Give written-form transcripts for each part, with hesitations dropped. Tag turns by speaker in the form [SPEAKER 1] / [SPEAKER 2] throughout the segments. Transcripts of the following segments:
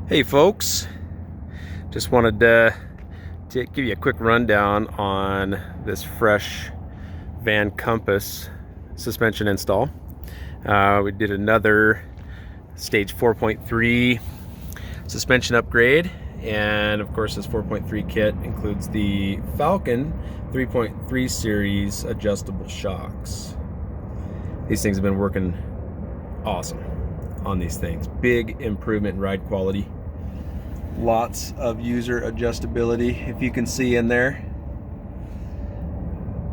[SPEAKER 1] Hey folks, just wanted to give you a quick rundown on this fresh VanCompass suspension install. We did another stage 4.3 suspension upgrade, and of course this 4.3 kit includes the Falcon 3.3 series adjustable shocks. These things have been working awesome on these things. Big improvement in ride quality. Lots of user adjustability, if you can see in there.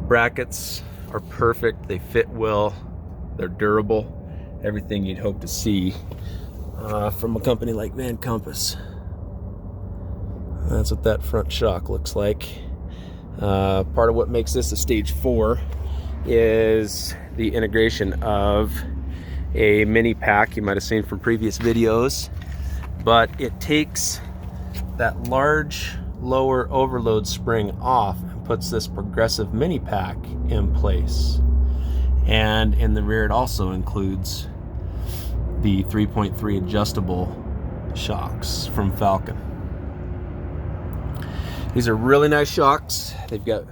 [SPEAKER 1] Brackets are perfect, they fit well, they're durable, everything you'd hope to see from a company like VanCompass. That's what that front shock looks like. Part of what makes this a stage 4 is the integration of a mini pack you might have seen from previous videos, but it takes that large lower overload spring off and puts this progressive mini pack in place. And in the rear it also includes the 3.3 adjustable shocks from Falcon. These are really nice shocks. They've got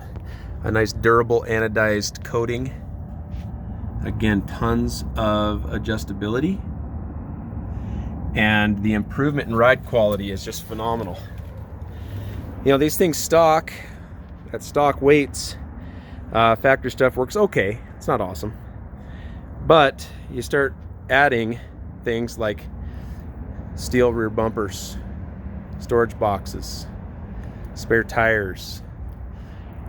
[SPEAKER 1] a nice durable anodized coating. Again, tons of adjustability, and the improvement in ride quality is just phenomenal. You know, these things stock at stock weights, factory stuff works okay. It's not awesome, but you start adding things like steel rear bumpers, storage boxes, spare tires,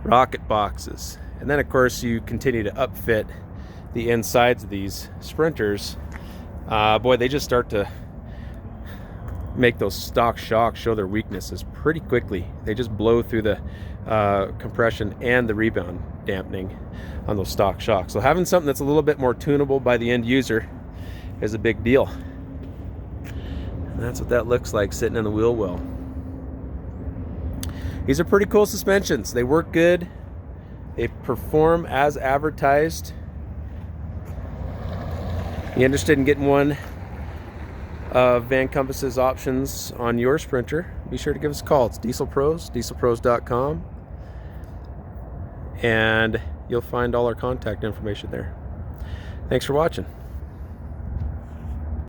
[SPEAKER 1] rocket boxes, and then of course you continue to upfit the insides of these sprinters. Boy, they just start to make those stock shocks show their weaknesses pretty quickly. They just blow through the compression and the rebound dampening on those stock shocks. So having something that's a little bit more tunable by the end user is a big deal. And that's what that looks like sitting in the wheel well. These are pretty cool suspensions. They work good. They perform as advertised. You interested in getting one of VanCompass's options on your Sprinter, be sure to give us a call. It's Diesel Pros, dieselpros.com, and you'll find all our contact information there. Thanks for watching.